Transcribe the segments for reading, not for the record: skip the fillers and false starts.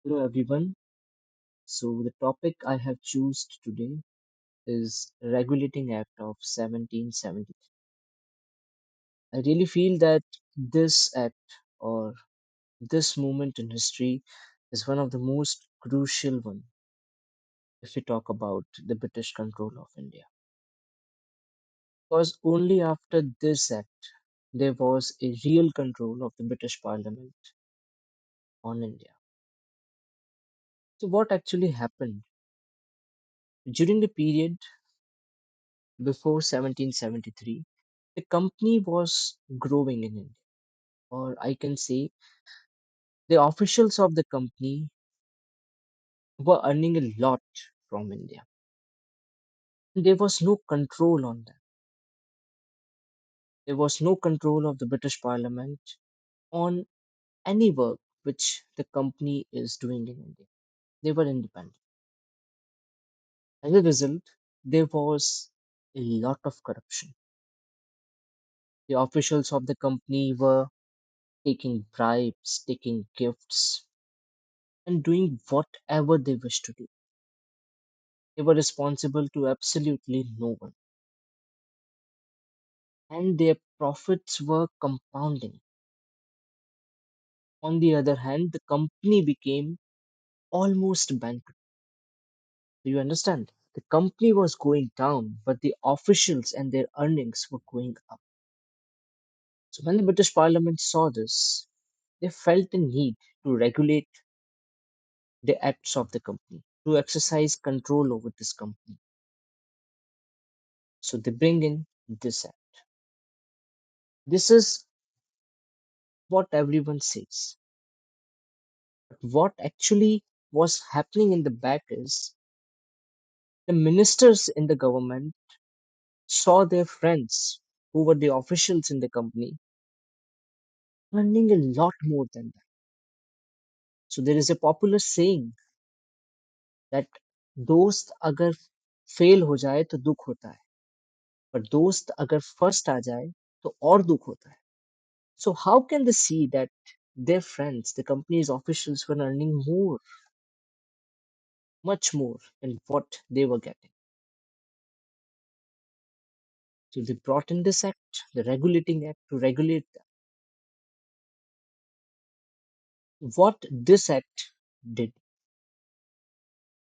Hello everyone. So the topic I have chosen today is Regulating Act of 1773. I really feel that this act or this moment in history is one of the most crucial one if we talk about the British control of India. Because only after this act there was a real control of the British Parliament on India. So what actually happened during the period before 1773? The company was growing in India, or I can say the officials of the company were earning a lot from India. There was no control on them. There was no control of the British Parliament on any work which the company is doing in India. They were independent. As a result, there was a lot of corruption. The officials of the company were taking bribes, taking gifts, and doing whatever they wished to do. They were responsible to absolutely no one, and their profits were compounding. On the other hand, the company became almost bankrupt. Do you understand? The company was going down, but the officials and their earnings were going up. So when the British Parliament saw this, they felt the need to regulate the acts of the company, to exercise control over this company. So they bring in this act. This is what everyone says. But what actually was happening in the back is the ministers in the government saw their friends, who were the officials in the company, earning a lot more than that. So there is a popular saying that दोस्त अगर fail हो जाए तो दुख होता है, पर दोस्त अगर फर्स्ट आ जाए तो और दुख होता है. So how can they see that their friends, the company's officials, were earning more, much more than what they were getting? So they brought in this act, the regulating act, to regulate them. What this act did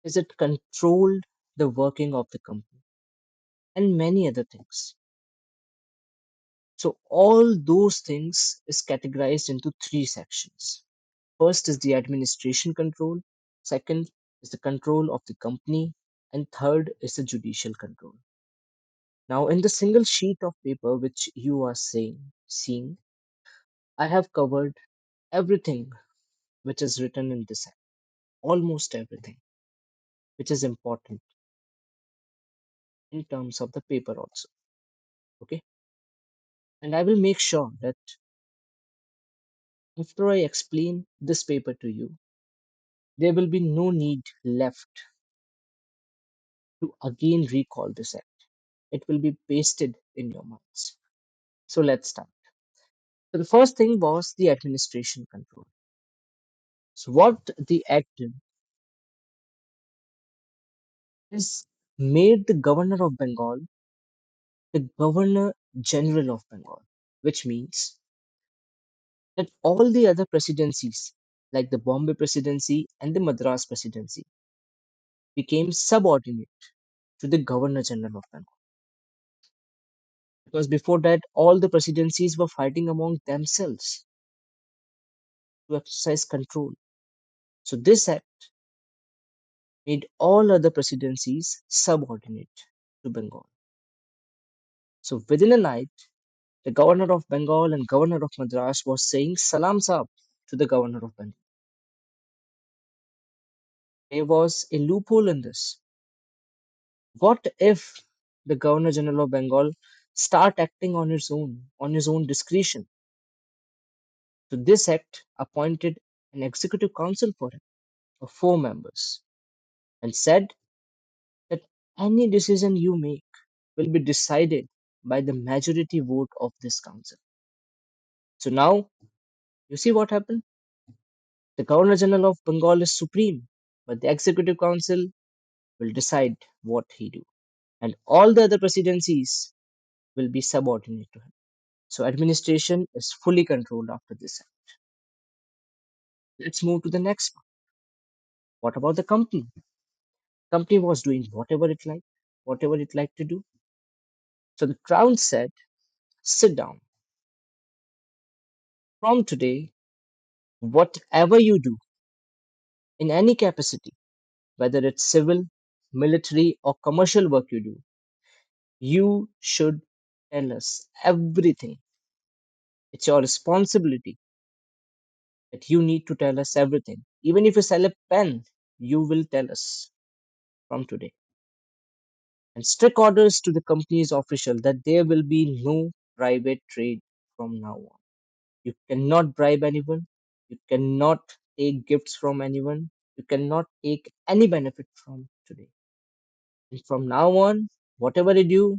is it controlled the working of the company and many other things. So all those things is categorized into three sections. First is the administration control, second is the control of the company, and third is the judicial control. Now in the single sheet of paper which you are seeing, I have covered everything which is written in this act, almost everything which is important in terms of the paper also. Okay, and I will make sure that after I explain this paper to you, there will be no need left to again recall this act. It will be pasted in your minds. So let's start. So the first thing was the administration control. So what the act did is made the governor of Bengal the governor general of Bengal, which means that all the other presidencies, like the Bombay presidency and the Madras presidency, became subordinate to the governor general of Bengal. Because before that, all the presidencies were fighting among themselves to exercise control. So this act made all other presidencies subordinate to Bengal. So within a night, the governor of Bengal and governor of Madras was saying Salam Saab to the governor of Bengal. There was a loophole in this. What if the governor general of Bengal start acting on his own discretion? So this act appointed an executive council for him of 4 members and said that any decision you make will be decided by the majority vote of this council. So now you see what happened? The Governor General of Bengal is supreme, but the Executive Council will decide what he do, and all the other presidencies will be subordinate to him. So administration is fully controlled after this. Let's move to the next one. What about the company? Company was doing whatever it liked to do. So the crown said, sit down. From today, whatever you do in any capacity, whether it's civil, military, or commercial work you do, you should tell us everything. It's your responsibility that you need to tell us everything. Even if you sell a pen, you will tell us from today. And strict orders to the company's official that there will be no private trade from now on. You cannot bribe anyone. You cannot take gifts from anyone. You cannot take any benefit from today. And from now on, whatever you do,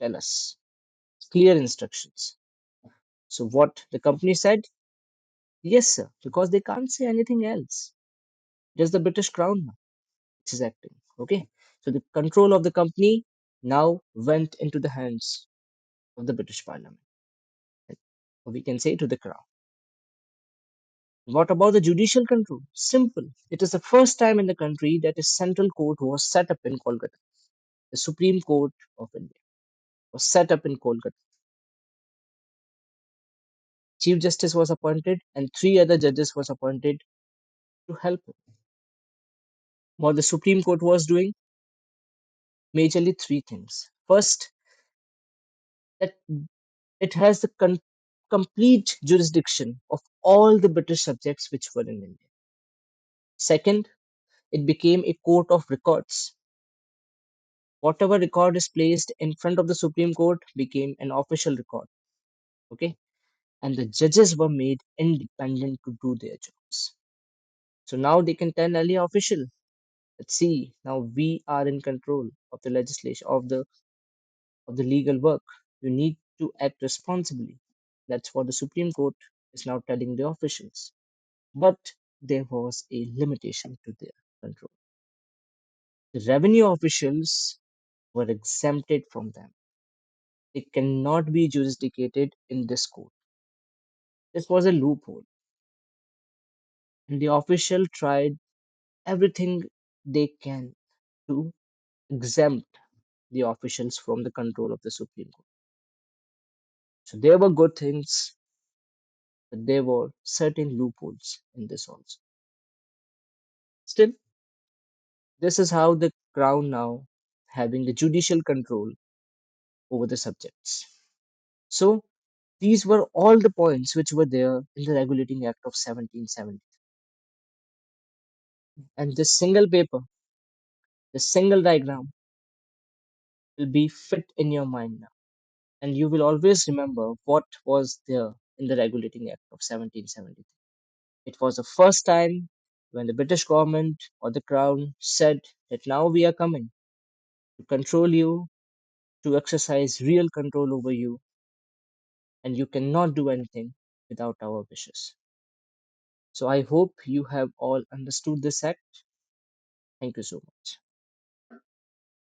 tell us. Clear instructions. So what the company said? Yes, sir, because they can't say anything else. Just the British Crown now, which is acting. Okay. So the control of the company now went into the hands of the British Parliament. Or we can say to the Crown. What about the judicial control? Simple. It is the first time in the country that a central court was set up in Kolkata. The Supreme Court of India was set up in Kolkata. Chief Justice was appointed and three other judges was appointed to help him. What the Supreme Court was doing? Majorly three things. First, that it has the complete jurisdiction of all the British subjects which were in India. Second, it became a court of records. Whatever record is placed in front of the Supreme Court became an official record. Okay. And the judges were made independent to do their jobs. So now they can tell any official, let's see, now we are in control of the legislation of the legal work. You need to act responsibly. That's what the Supreme Court is now telling the officials. But there was a limitation to their control. The revenue officials were exempted from them. They cannot be jurisdicted in this court. This was a loophole, and the official tried everything they can to exempt the officials from the control of the Supreme Court. So there were good things, but there were certain loopholes in this also. Still, this is how the crown now having the judicial control over the subjects. So these were all the points which were there in the Regulating Act of 1770. And this single paper, this single diagram will be fit in your mind now. And you will always remember what was there in the Regulating Act of 1773. It was the first time when the British government or the crown said that now we are coming to control you, to exercise real control over you, and you cannot do anything without our wishes. So I hope you have all understood this act. Thank you so much.